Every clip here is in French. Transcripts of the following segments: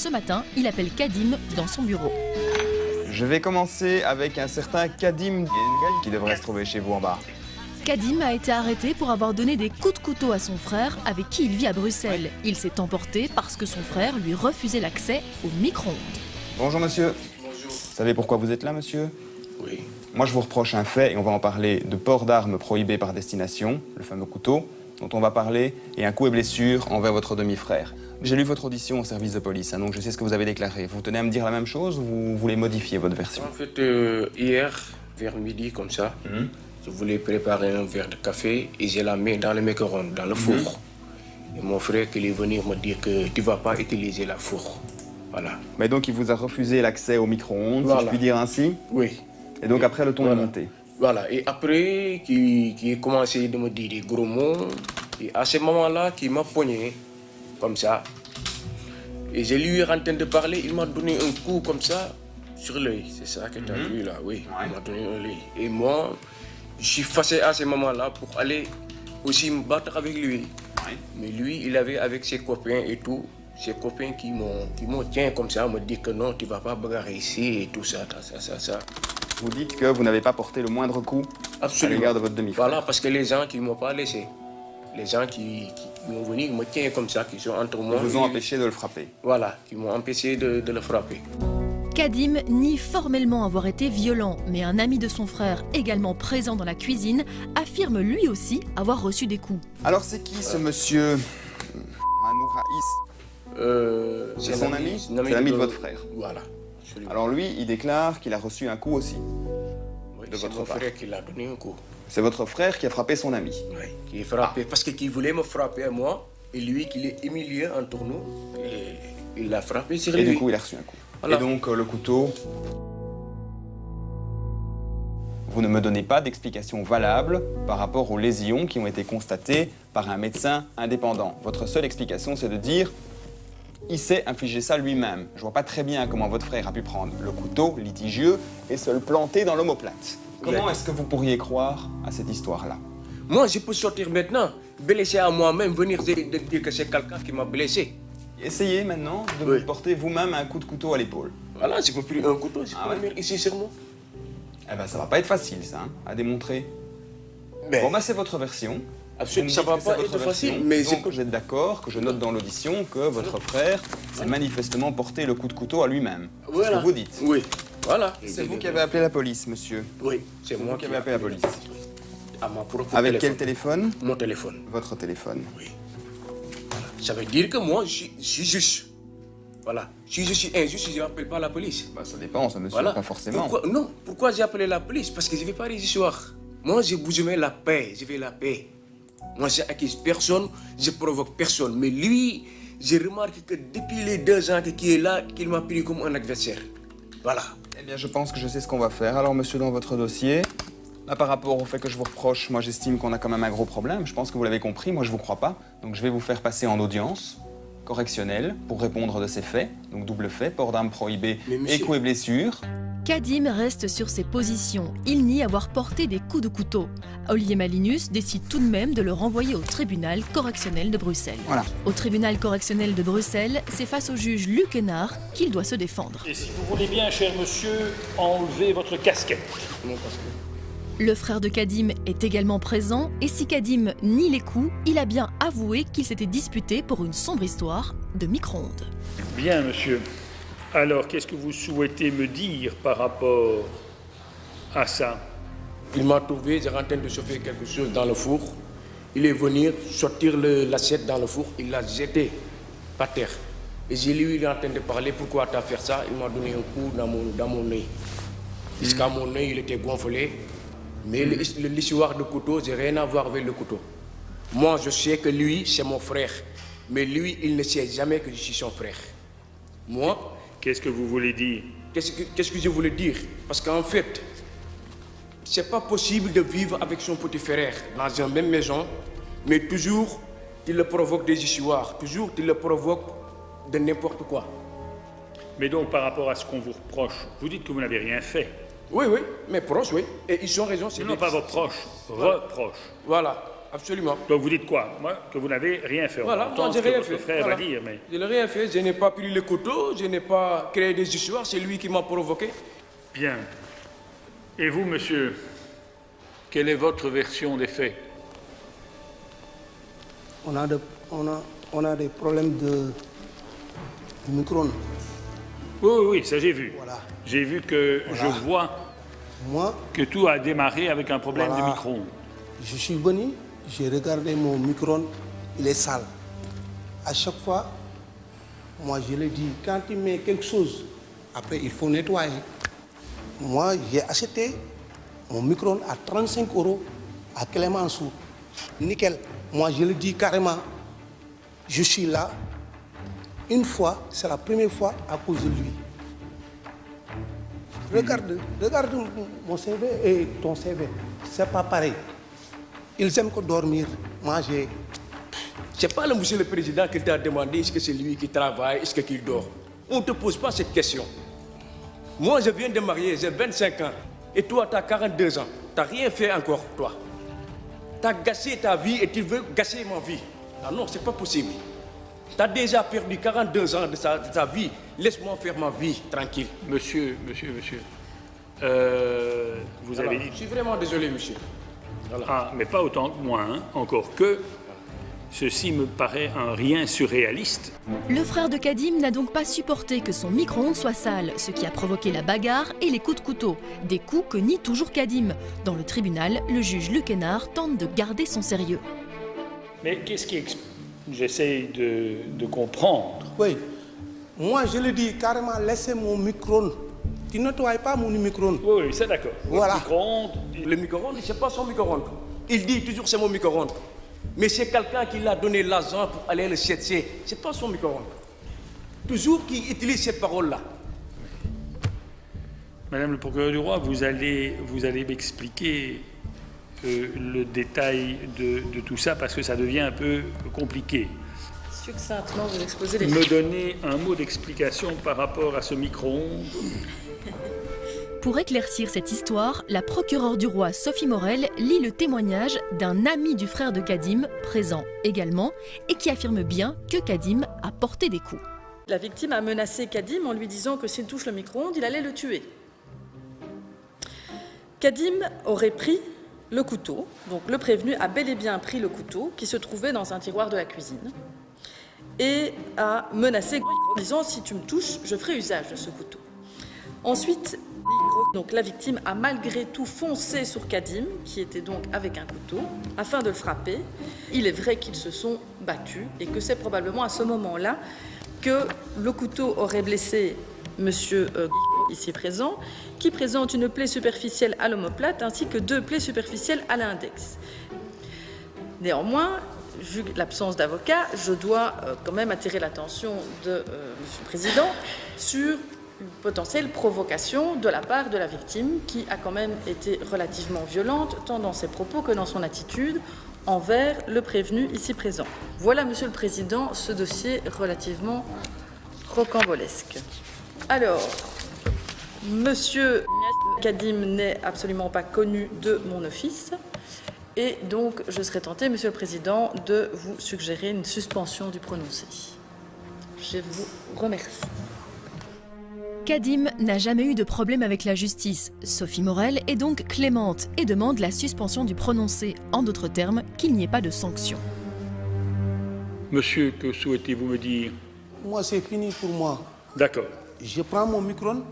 ce matin, il appelle Kadim dans son bureau. Je vais commencer avec un certain Kadim qui devrait se trouver chez vous en bas. Kadim a été arrêté pour avoir donné des coups de couteau à son frère avec qui il vit à Bruxelles. Il s'est emporté parce que son frère lui refusait l'accès au micro-ondes. Bonjour monsieur. Bonjour. Vous savez pourquoi vous êtes là monsieur? Oui. Moi je vous reproche un fait et on va en parler de port d'armes prohibé par destination, le fameux couteau, dont on va parler, et un coup et blessure envers votre demi-frère. J'ai lu votre audition au service de police, donc je sais ce que vous avez déclaré. Vous tenez à me dire la même chose ou vous voulez modifier votre version? En fait, hier, vers midi, comme ça, je voulais préparer un verre de café et j'ai la main dans le micro-ondes, dans le four. Et mon frère qui est venu me dire que tu ne vas pas utiliser la four. Voilà. Mais donc il vous a refusé l'accès au micro-ondes, si je puis dire ainsi? Oui. Et donc après le ton est monté? Voilà. Et après, qui a commencé de me dire des gros mots. Et à ce moment-là, qui m'a pogné, comme ça. Et je lui ai en train de parler, il m'a donné un coup comme ça, sur l'œil. C'est ça que tu as vu là, oui. Ouais. Il m'a donné un œil. Et moi, je suis fâché à ce moment-là pour aller aussi me battre avec lui. Ouais. Mais lui, il avait avec ses copains et tout, ses copains qui m'ont tient comme ça, me disent que non, tu ne vas pas bagarrer ici et tout ça. Vous dites que vous n'avez pas porté le moindre coup à l'égard de votre demi-frère. Voilà, parce que les gens qui ne m'ont pas laissé, les gens qui m'ont venu me tiennent comme ça, qui sont entre moi. Ils vous ont empêché de le frapper. Voilà, qui m'ont empêché de le frapper. Kadim nie formellement avoir été violent, mais un ami de son frère, également présent dans la cuisine, affirme lui aussi avoir reçu des coups. Alors c'est qui ce monsieur Manouraïs? C'est son ami? C'est l'ami de votre frère. Voilà. Absolument. Alors lui, il déclare qu'il a reçu un coup aussi. Oui, de votre frère qui l'a donné un coup. C'est votre frère qui a frappé son ami? Oui, qui est frappé, parce qu'il voulait me frapper à moi, et lui qui l'est humilié entre nous, et il l'a frappé sur lui. Et du coup, il a reçu un coup. Voilà. Et donc, le couteau... Vous ne me donnez pas d'explication valable par rapport aux lésions qui ont été constatées par un médecin indépendant. Votre seule explication, c'est de dire... Il s'est infligé ça lui-même. Je vois pas très bien comment votre frère a pu prendre le couteau litigieux et se le planter dans l'omoplate. Comment est-ce que vous pourriez croire à cette histoire-là? Moi, je peux sortir maintenant, blessé à moi-même, venir dire que c'est quelqu'un qui m'a blessé. Essayez maintenant de vous porter vous-même un coup de couteau à l'épaule. Voilà, j'ai pris un couteau, je peux le mettre ici sur moi. Eh ben, ça va pas être facile, ça, à démontrer. Mais... Bon, bah, c'est votre version. Absolument, ça va pas être facile, mais donc vous êtes d'accord que je note dans l'audition que votre frère s'est manifestement porté le coup de couteau à lui-même. Voilà. C'est ce que vous dites. Oui, voilà. C'est vous qui avez appelé la police, monsieur? Oui, c'est moi qui avez appelé la police. À mon propre Avec quel téléphone? Mon téléphone. Votre téléphone? Oui. Voilà. Ça veut dire que moi, je suis juste. Voilà. Si je suis injuste, je n'appelle pas la police. Bah, ça dépend, ça, monsieur, pas forcément. Pourquoi j'ai appelé la police? Parce que je ne vais pas les histoires. Moi, je veux la paix, je veux la paix. Moi, je n'accuse personne, je provoque personne. Mais lui, j'ai remarqué que depuis les 2 ans qu'il est là, qu'il m'a pris comme un adversaire. Voilà. Eh bien, je pense que je sais ce qu'on va faire. Alors, monsieur, dans votre dossier, là, par rapport au fait que je vous reproche, moi, j'estime qu'on a quand même un gros problème. Je pense que vous l'avez compris, moi, je ne vous crois pas. Donc, je vais vous faire passer en audience correctionnelle pour répondre de ces faits. Donc, double fait, port d'armes prohibé et coups et blessures. Kadim reste sur ses positions. Il nie avoir porté des coups de couteau. Olivier Malinus décide tout de même de le renvoyer au tribunal correctionnel de Bruxelles. Voilà. Au tribunal correctionnel de Bruxelles, c'est face au juge Luc Hénard qu'il doit se défendre. Et si vous voulez bien, cher monsieur, enlevez votre casquette. Le frère de Kadim est également présent et si Kadim nie les coups, il a bien avoué qu'il s'était disputé pour une sombre histoire de micro-ondes. Bien, monsieur. Alors, qu'est-ce que vous souhaitez me dire par rapport à ça? Il m'a trouvé, j'ai en train de chauffer quelque chose dans le four. Il est venu sortir l'assiette dans le four, il l'a jeté par terre. Et j'ai lui, il est en train de parler, pourquoi tu as fait ça? Il m'a donné un coup dans mon œil. Jusqu'à mon œil, il était gonflé. Mais l'histoire de couteau, j'ai rien à voir avec le couteau. Moi, je sais que lui, c'est mon frère. Mais lui, il ne sait jamais que je suis son frère. Moi... Qu'est-ce que vous voulez dire? Qu'est-ce que je voulais dire? Parce qu'en fait, c'est pas possible de vivre avec son petit frère dans une même maison, mais toujours, il le provoque des histoires, toujours, il le provoque de n'importe quoi. Mais donc, par rapport à ce qu'on vous reproche, vous dites que vous n'avez rien fait. Oui, mes proches, oui. Et ils ont raison. Non, pas vos proches, reproches. Voilà. absolument. Donc vous dites quoi? Moi, que vous n'avez rien fait. Voilà, On entend moi ce j'ai que rien votre fait. frère Voilà. va dire, mais... Je n'ai rien fait, je n'ai pas pris le couteau, je n'ai pas créé des histoires, c'est lui qui m'a provoqué. Bien. Et vous, monsieur, quelle est votre version des faits? On a des problèmes de micro-ondes. Oui, ça j'ai vu. Voilà. J'ai vu que Voilà. je vois Moi, que tout a démarré avec un problème Voilà. de micro-ondes. je suis venu, j'ai regardé mon micro-ondes, il est sale. À chaque fois, moi je le dis, quand tu mets quelque chose, après il faut nettoyer. Moi, j'ai acheté mon micro-ondes à 35 € à Clémenceau. Nickel. Moi, je le dis carrément, je suis là. Une fois, c'est la première fois à cause de lui. Regarde mon CV et ton CV. C'est pas pareil. Ils aiment que dormir, manger. C'est pas le monsieur le président qui t'a demandé est-ce que c'est lui qui travaille, est-ce qu'il dort. On ne te pose pas cette question. Moi, je viens de marier, j'ai 25 ans. Et toi, tu as 42 ans. Tu n'as rien fait encore, toi. Tu as gâché ta vie et tu veux gâcher ma vie. Ah non, c'est pas possible. Tu as déjà perdu 42 ans de ta vie. Laisse-moi faire ma vie tranquille. Monsieur, vous Voilà. avez dit... Je suis vraiment désolé, monsieur. Voilà. Ah, mais pas autant que moi, hein. Encore que ceci me paraît un rien surréaliste. Le frère de Kadim n'a donc pas supporté que son micro-ondes soit sale, ce qui a provoqué la bagarre et les coups de couteau. Des coups que nie toujours Kadim. Dans le tribunal, le juge Luc Hénard tente de garder son sérieux. Mais qu'est-ce qui... J'essaye de comprendre. Oui. Moi, je le dis carrément, laissez mon micro-ondes. Tu ne nettoies pas mon micro-ondes. Oui, c'est d'accord. Voilà. Micro-ondes, Le micro-ondes, c'est pas son micro-ondes. Il dit toujours c'est mon micro-ondes. Mais c'est quelqu'un qui l'a donné l'argent pour aller le chercher. C'est pas son micro-ondes. Toujours qui utilise ces paroles-là. Madame le procureur du roi, vous allez m'expliquer le détail de tout ça parce que ça devient un peu compliqué. Succinctement, vous exposez les Me donner un mot d'explication par rapport à ce micro-ondes. Pour éclaircir cette histoire, la procureure du roi Sophie Morel lit le témoignage d'un ami du frère de Kadim, présent également, et qui affirme bien que Kadim a porté des coups. La victime a menacé Kadim en lui disant que s'il touche le micro-ondes, il allait le tuer. Kadim aurait pris le couteau, donc le prévenu a bel et bien pris le couteau qui se trouvait dans un tiroir de la cuisine et a menacé en disant « si tu me touches, je ferai usage de ce couteau ». Ensuite, donc la victime a malgré tout foncé sur Kadim, qui était donc avec un couteau, afin de le frapper. Il est vrai qu'ils se sont battus et que c'est probablement à ce moment-là que le couteau aurait blessé monsieur ici présent, qui présente une plaie superficielle à l'omoplate ainsi que 2 plaies superficielles à l'index. Néanmoins, vu l'absence d'avocat, je dois quand même attirer l'attention de monsieur le Président sur une potentielle provocation de la part de la victime qui a quand même été relativement violente tant dans ses propos que dans son attitude envers le prévenu ici présent. Voilà, Monsieur le Président, ce dossier relativement rocambolesque. Alors, Monsieur Kadim n'est absolument pas connu de mon office et donc je serais tenté, Monsieur le Président, de vous suggérer une suspension du prononcé. Je vous remercie. Kadim n'a jamais eu de problème avec la justice. Sophie Morel est donc clémente et demande la suspension du prononcé, en d'autres termes, qu'il n'y ait pas de sanction. Monsieur, que souhaitez-vous me dire? Moi, c'est fini pour moi. D'accord. Je prends mon micro-ondes,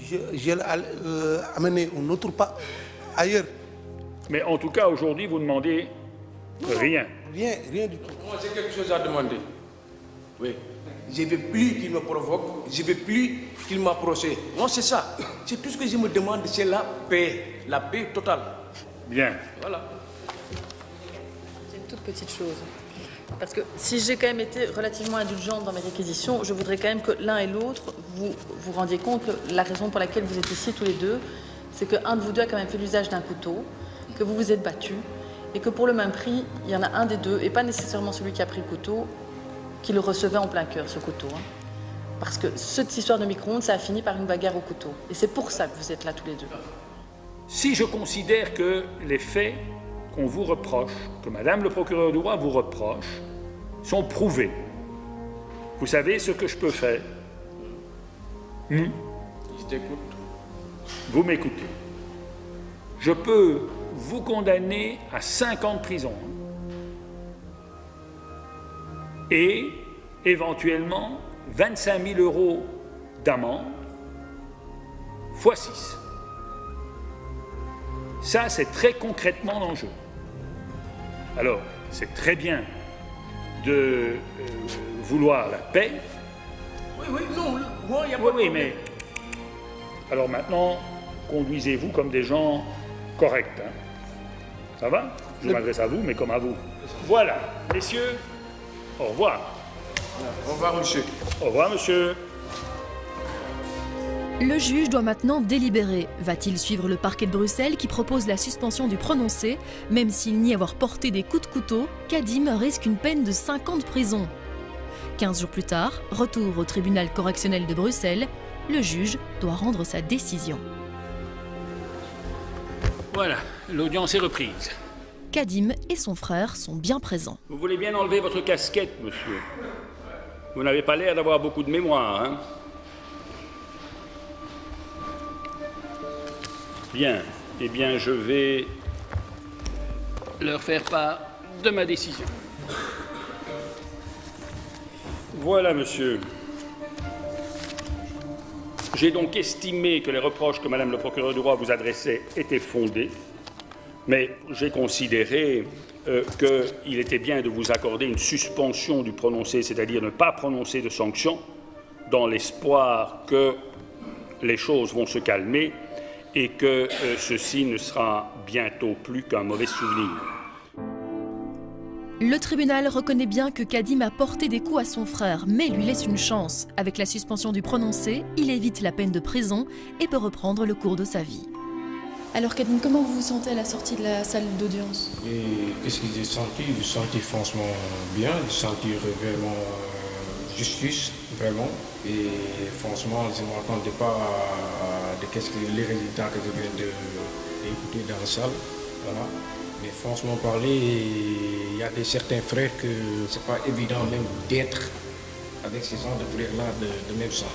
je l'ai amené un autre pas ailleurs. Mais en tout cas, aujourd'hui, vous demandez rien. Rien du tout. Moi, j'ai quelque chose à demander. Oui. Je ne veux plus qu'il me provoque, je ne veux plus qu'il m'approche. Moi, c'est ça. C'est tout ce que je me demande, c'est la paix totale. Bien. Voilà. C'est une toute petite chose. Parce que si j'ai quand même été relativement indulgente dans mes réquisitions, je voudrais quand même que l'un et l'autre, vous vous rendiez compte que la raison pour laquelle vous êtes ici tous les deux, c'est qu'un de vous deux a quand même fait l'usage d'un couteau, que vous vous êtes battus, et que pour le même prix, il y en a un des deux, et pas nécessairement celui qui a pris le couteau, qui le recevait en plein cœur, ce couteau. Hein. Parce que cette histoire de micro-ondes, ça a fini par une bagarre au couteau. Et c'est pour ça que vous êtes là tous les deux. Si je considère que les faits qu'on vous reproche, que Madame le procureur du roi vous reproche, sont prouvées. Vous savez ce que je peux faire? Je t'écoute. Vous m'écoutez. Je peux vous condamner à 5 ans de prison et éventuellement 25 000 € d'amende fois 6. Ça, c'est très concrètement l'enjeu. Alors, c'est très bien de vouloir la paix. Oui, non, moi, il n'y a pas Oui, mais... Alors maintenant, conduisez-vous comme des gens corrects. Hein. Ça va? Je m'adresse à vous, mais comme à vous. Voilà, messieurs, au revoir. Au revoir, monsieur. Au revoir, monsieur. Le juge doit maintenant délibérer. Va-t-il suivre le parquet de Bruxelles qui propose la suspension du prononcé? Même s'il nie avoir porté des coups de couteau, Kadim risque une peine de 5 ans de prison. 15 jours plus tard, retour au tribunal correctionnel de Bruxelles, le juge doit rendre sa décision. Voilà, l'audience est reprise. Kadim et son frère sont bien présents. Vous voulez bien enlever votre casquette, monsieur? Vous n'avez pas l'air d'avoir beaucoup de mémoire, hein? Bien, eh bien, je vais leur faire part de ma décision. Voilà, monsieur. J'ai donc estimé que les reproches que Madame le procureur du roi vous adressait étaient fondés, mais j'ai considéré qu'il était bien de vous accorder une suspension du prononcé, c'est-à-dire ne pas prononcer de sanctions, dans l'espoir que les choses vont se calmer et que ceci ne sera bientôt plus qu'un mauvais souvenir. Le tribunal reconnaît bien que Kadim a porté des coups à son frère, mais lui laisse une chance. Avec la suspension du prononcé, il évite la peine de prison et peut reprendre le cours de sa vie. Alors Kadim, comment vous vous sentez à la sortie de la salle d'audience? Et qu'est-ce que j'ai senti? J'ai senti franchement bien, j'ai senti vraiment justice, vraiment. Et franchement, je ne m'attendais pas à les résultats que je viens d'écouter dans la salle. Voilà. Mais franchement parler, il y a certains frères que ce n'est pas évident même d'être avec ces gens de frères-là de même sang.